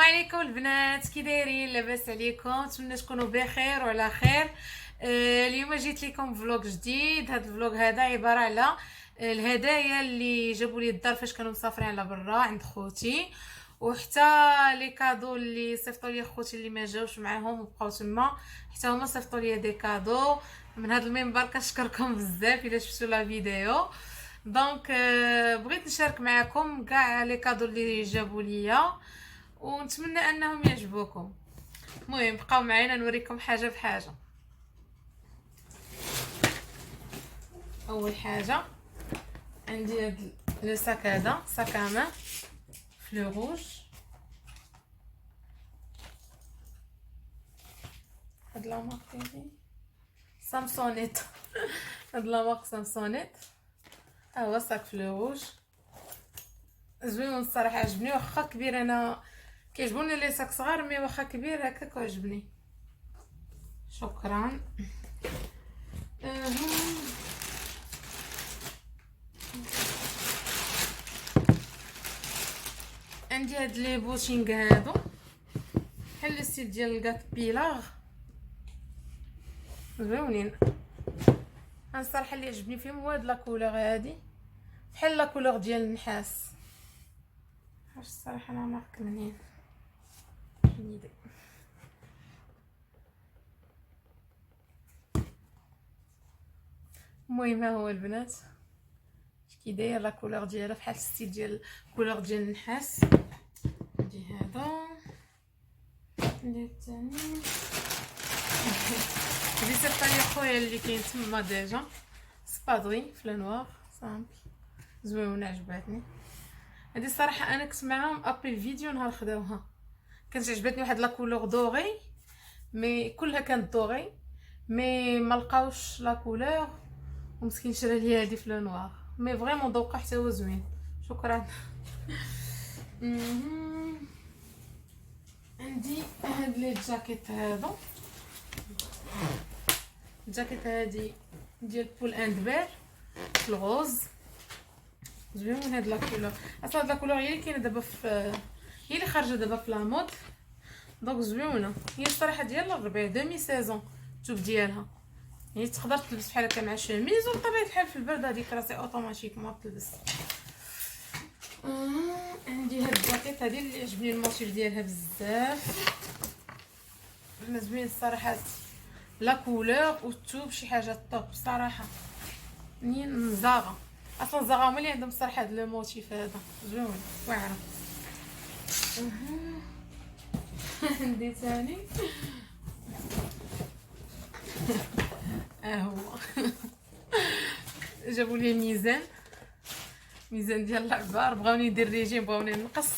عليكم البنات، كي دايرين؟ لاباس عليكم؟ نتمنى تكونوا بخير وعلى خير. اليوم جيت لكم فلوق جديد. هذا الفلوق هذا عباره على الهدايا اللي جابوا لي الدار فاش كانوا مسافرين على برا عند خوتي، وحتى لي كادو اللي صيفطوا لي خوتي اللي ما جاوش معاهم وبقاو تما، حتى هما صيفطوا لي دي كادو. من هذا المنبر كنشكركم بزاف الا شفتوا لا فيديو. دونك بغيت نشارك معكم كاع لي كادو اللي جابوا ليا، ونتمنى انهم يعجبوكم. المهم بقاو معايا نوريكم حاجه بحاجه. اول حاجه عندي هاد لو ساك، هذا ساك مان فلو روج. هاد لا مارك ديالي سامسونيت هاد لا مارك سامسونيت. ها هو ساك فلو روج زوين الصراحه، عجبني. واخا كبير، انا كيعجبوني لي ساك صغار، مي واخا كبير هكاك عجبني. شكرا. عندي هاد لي بوشينغ هادو بحال الستيل ديال الكات بيلاغ، زوينين. انا الصراحه اللي عجبني فيهم هو هاد لا كولور هادي، بحال لا كولور ديال النحاس. واش الصراحه انا مارك منين نيدي. المهم ها هو البنات كي داير لا كولور ديالها بحال الستيل ديال كولور ديال النحاس. عندي هذا اللي الثاني هذه سيرطالي خويا اللي كاين تما ديجا، سبادري في لونوار سامبل زوينه عجباتني. هذه الصراحه انا كنت معاهم ابري فيديو نهار خداوها، كانت عجبتني واحد لا كولور دوري، مي كلها كانت دوري، مي ما لقاوش لا كولور، ومسكين شرا لي هذه في لونوار. مي فريمون ذوقها حتى هو زوين. شكرا. عندي هاد لي جاكيت هادو، الجاكيت هادي ديال بول اند بير في الغوز، زوين هاد لا كولور. اصلا هاد لا كولور هي اللي كاينه دابا هي اللي خارجه دابا في لا مود، دونك زوينه. هي الصراحه ديال الربيع دومي سيزون التوب ديالها، يعني تقدر تلبس بحال هكا مع شوميز، وبطبيعه الحال في البرد هذيك راسي اوتوماتيكمون تلبس. عندي هاد الجاكيت هادي اللي عجبني الموتيف ديالها بزاف، زوين الصراحه. لا كولور والثوب شي حاجه طوب صراحه، منين زاغه. اصلا زاغه هما اللي عندهم الصراحه هاد لو موتيف هذا زوين واعره. عندي ثاني هو جابوا لي ميزان ديال العبار، بغاوني ندير ريجيم، بغاوني نقص.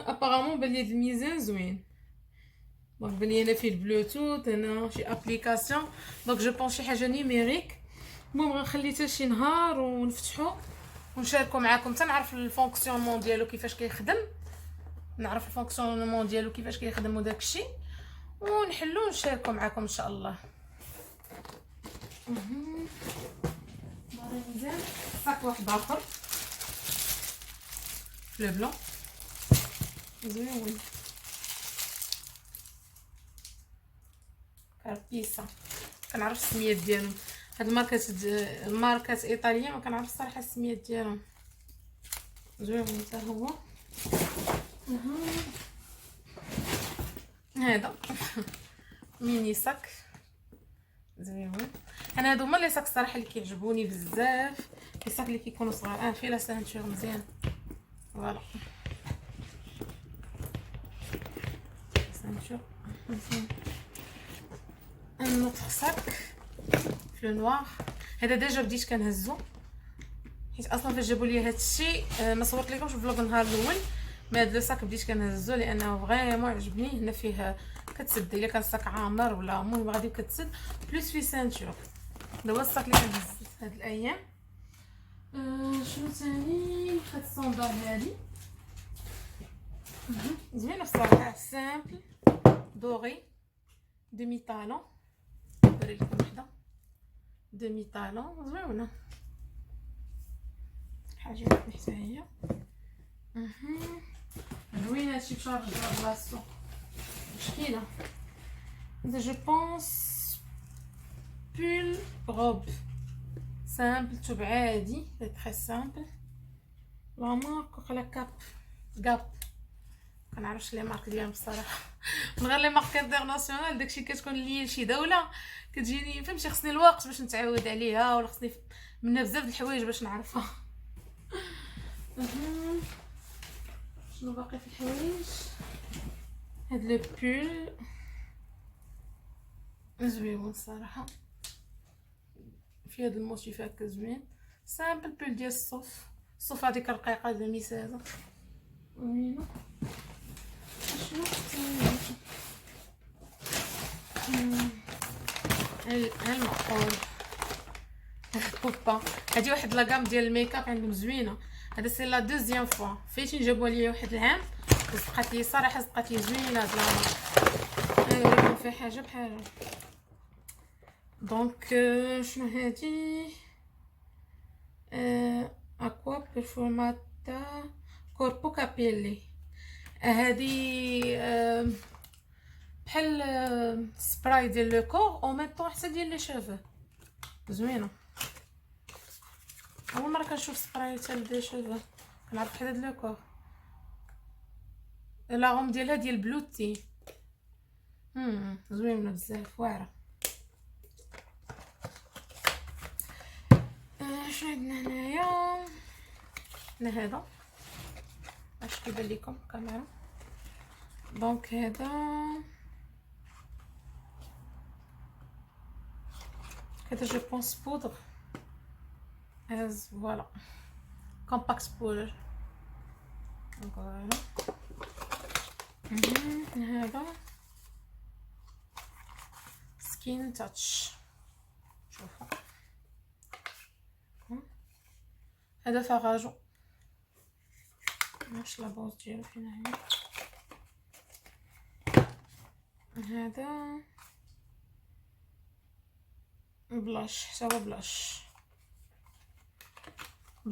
ابارامون بان لي هاد الميزان زوين. دونك بلي هنا فيه البلوتوث، هنا شي ابليكاسيون، دونك جو بونس شي حاجه نيميريك. المهم غنخلي حتى شي نهار ونفتحو ونشاركو معاكم حتى نعرف الفونكسيونمون ديالو كيفاش كيخدم، نعرف الفونكسيونمون ديالو كيفاش كيخدم وداكشي، ونحلو ونشاركو معاكم ان شاء الله. مزيان. صاك واحد اخر لو بلون زوين، كاربيسا، كنعرف السميات ديالهم. هاد الماركات ايطاليه ما كنعرف الصراحه السميات ديالهم. زوين حتى هو. هذا ميني ساك زوين. انا هادو هما لي ساك الصراحه اللي كيعجبوني بزاف، لي ساك اللي كيكونوا صغار. فيه لا سانتور مزيان، فوالا سانتور مزيان. نوتر ساك في لو نوار، هذا ديجا بديت كنهزو، حيت اصلا فاش جابوا لي هذا الشيء ما صورت لكمش فلوق النهار الاول، مي هذا الساك بديت كنهزو لانه فريمون عجبني. هنا فيه كتسد، الا كان الساك عامر ولا المهم غادي كتسد، بليس فيه سانتور. هذا هو الساك اللي كنهز هاد الايام. شنو ثاني؟ خدت الصوندال هادي زوينه الصراحه، سامبل دوري ديمي طالون. نوري لكم وحده ديمي طالون زوينه، حاجه حتى هي زوين هادشي باش نرجع بلاصتو مشكله. هذا جو بونس بول روب سامبل توب عادي تري سامبل. لا مارك ولا كاب كنعرفش لي مارك ديالهم بصراحه من غير لي مارك انترناسيونال داكشي كتكون ليا شي دوله كتجيني فهمتي خصني الوقت باش نتعود عليها ولا خصني منها بزاف د الحوايج باش نعرفها. شنو باقي في الحوايج؟ هاد لو بول زوين الصراحه في هاد الموتيف هكا زوين سامبل بول ديال الصوف هذيك الرقيقه دميسازه زوينه. شنو المقول بوبا هادي واحد لاكام ديال الميكاب عندهم زوينه. هذا سي لا دوزيام فوا فايتين جابوها ليا واحد العام وصدقات لي صراحه صدقات لي زوينه هاد لا نوريكم فيها حاجه بحال دونك شنو هادي اكوا بيرفورماتا كوربو كابيلي. هادي بحال سبراي ديال لو كور او ميم طون حتى ديال لي شوفو زوينه. اول مره كنشوف سبراي تاع دي شوفو كنعرف بحال هاد لو كور لا غوم ديالها ديال بلوتي زوينه بزاف واعره. شنو عندنا هنايا؟ عندنا هذا اش كيبان لكم الكاميرا دونك هذا جو بونس بودر از فوالا كومباكت بودر فوالا. هذا سكين تاتش شوفوا هذا فراجو واش لابوز ديالو فين هي. هذا بلاش حتى هو بلاش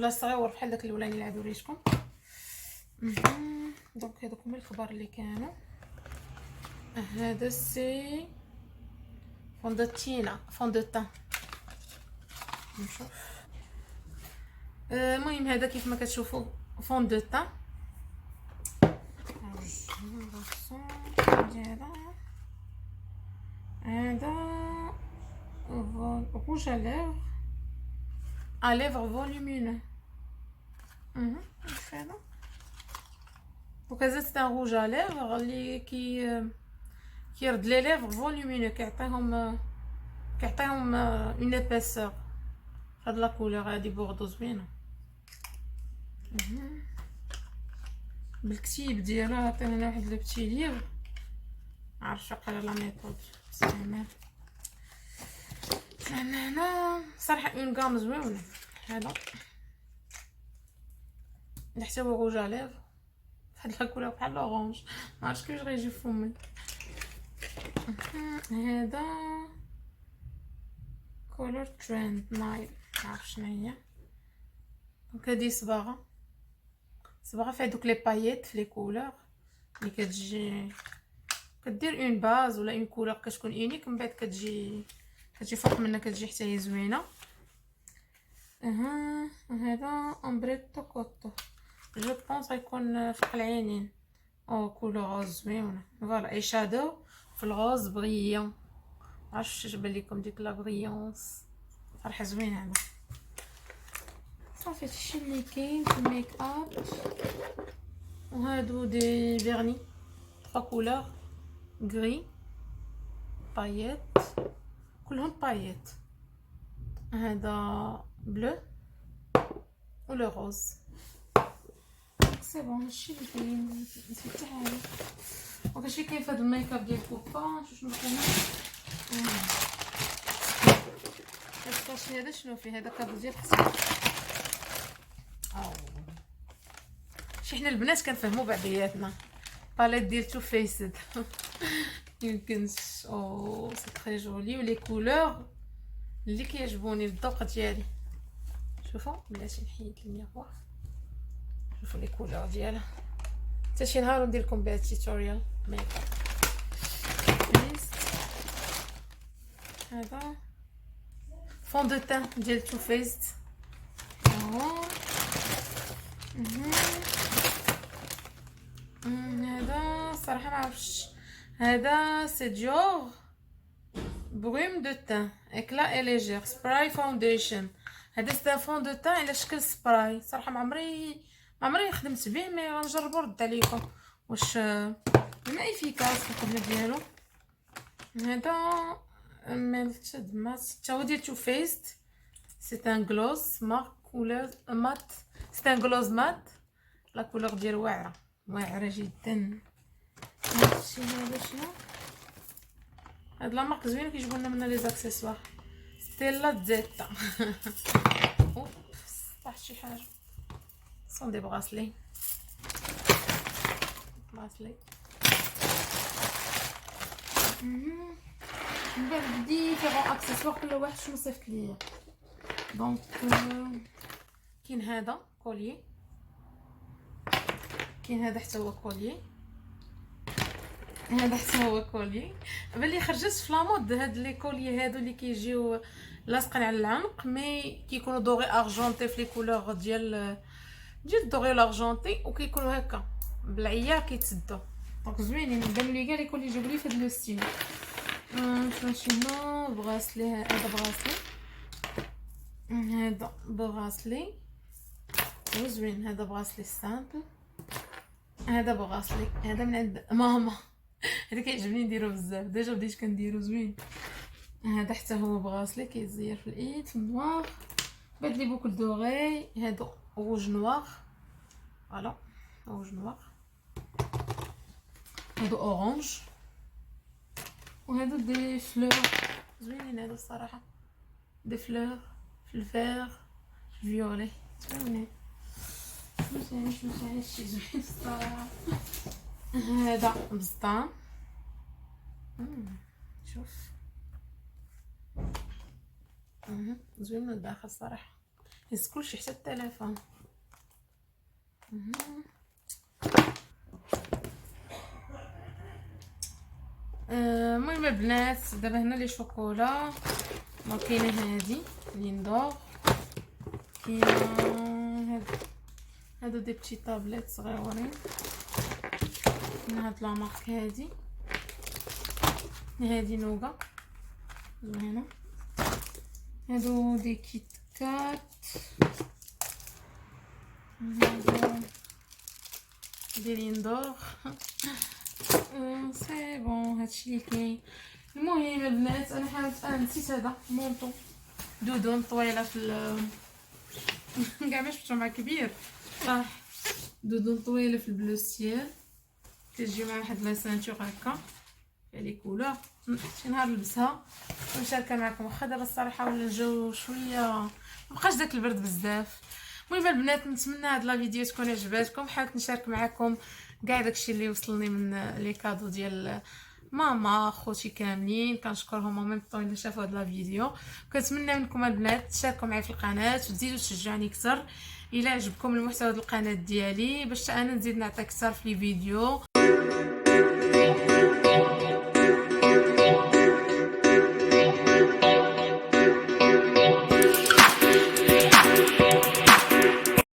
صغيور بحال داك الاولاني اللي عاد وريتكم. دونك هذوك هما الكبار اللي كانوا. هذا سي فوندوتينا فوندوتان نشوف. المهم هذا كيف ما كتشوفوا فوندوتان هذا روج à lèvres volumineux. هذا وكذا سي ان روج à lèvres اللي كيرد لي ليفر فولومينو كيعطيهم اون ايبيسور. هاد لا كولور هادي بوردو زوينه بالكتيب ديالها عطينا واحد لو بتي ليفر عرفت على لا ميثود استعمال. هنا صراحه اون غام زوينه. هذا اللي حتى هو روج على ليفر بحال لا كولور بحال اورانج معرفتش كيفاش غيجي فمي. هذا كولور ترند نايل معرفت شنو هي. دونك هادي صباغه في هذوك لي باييت في لي كولور اللي كتجي كدير اون باز ولا اون كولور كتكون اونيك من بعد كتجي فوق منها كتجي حتى هي زوينه. هذا امبريتو كوتو جو بونس غيكون فوق العينين او كولور غوز زوينه فوالا اي شادو في الغوز بريون عرفتش اش بان لكم ديك لا بريونس صراحه زوين. هذا صافي هادشي اللي كاين في الميك اب. وهادو دي فيرني 3 كولور غري باييت كلهم باييت. هذا بلو ولو روز سي بون. هادشي اللي كاين نسيت حتى حاجه. وكاين كاين في هذا الميك اب ديال كوبا شنو كاين هذا شنو فيه. هذا كادو ديال حسن شي حنا البنات كنفهموا بعضياتنا. باليت ديال تو فيسد يمكن او سي تري جولي ولي كولور اللي كيعجبوني الذوق ديالي. شوفوا بلاتي نحيد الميغوار شوفوا لي كولور ديالها حتى شي نهار ندير لكم بها توتوريال ميك اب. هذا فون دو تان ديال تو فيست. هذا صراحه ما عرفتش. هذا سي ديور بروم دو تان اكلا اي ليجير سبراي فاونديشن. هذا سي فون دو تان على شكل سبراي. صراحه ما عمري خدمت به، مي غنجربو نرد عليكم واش ما افيكاس الخدمه ديالو. هذا ملت مات حتى هو ديال تو فيست. سي ان غلوس مارك كولور مات. سي ان غلوس مات. لا كولور ديالو واعره جدا. هادشي هذا شنو؟ هاد لا مارك زوينه كيجيبوا لنا منها لي زاكسيسوار. ستيلا زيتا. اوبس طاحت شي حاجه. سون دي براسلي من بعد ديفيرون اكسسوار كل واحد شنو صيفط ليا. دونك كاين هذا كوليي، كاين هذا حتى هو كوليي، هذا حتى هو كوليي. بلي خرجت في لامود هاد لي كوليي هادو اللي كيجيو لاصقين على العنق مي كيكونوا دوغي ارجونتي في لي كولور ديال الدوغي لارجونتي وكيكونوا هكا بالعيار كيتسدوا. دونك زوينين. بان لي كاع لي كوليي جابوا لي في هاد لو ستيل. شنو براسلي؟ هذا براسلي، هذا براسلي زوين. هذا براسلي سامبل. هذا براسلي هذا من عند ماما. هذا كيعجبني نديرو بزاف، ديجا بديت كنديرو زوين. هذا حتى هو براسلي كيزير في الايد في النوار. بعد لي بوكل دوغي هادو روج نوار. فوالا روج نوار. هادو اورانج وهادو دي فلور زوينين. هادو الصراحه دي فلور في الفير في الفيولي زوينين. مش شي زوين الصراحه. هذا بسطام. شوف زوين من الداخل صراحه. هز كلشي حتى التليفون. المهم البنات دابا هنا لي شوكولا. ما كاينه هادي ليندور، كاينه هادو دي بتي طابليت صغيورين من هاد لا مارك. هادي نوغا زوينه. هادو دي كيت كات. هادو دي ليندور. سي بون هادشي اللي كاين. المهم البنات انا حاولت نسيت هذا مونطو دودون طويله في كاع ما شفتو مع كبير صح. دودون طويله في البلو سيال كتجي مع واحد لا سانتور هكا فيها لي كولور. شي نهار نلبسها ونشاركها معكم. واخا دابا الصراحه ولا الجو شويه مبقاش داك البرد بزاف. المهم البنات نتمنى هاد لا فيديو تكون عجباتكم. حاولت نشارك معكم كاع داكشي اللي وصلني من لي كادو ديال ماما خوتي كاملين. كنشكرهم ان ميم طون اللي شافوا هاد لا فيديو. كنتمنى منكم البنات تشاركوا معايا في القناه وتزيدوا تشجعوني اكثر الى عجبكم المحتوى ديال القناه ديالي باش انا نزيد نعطي اكثر في لي فيديو.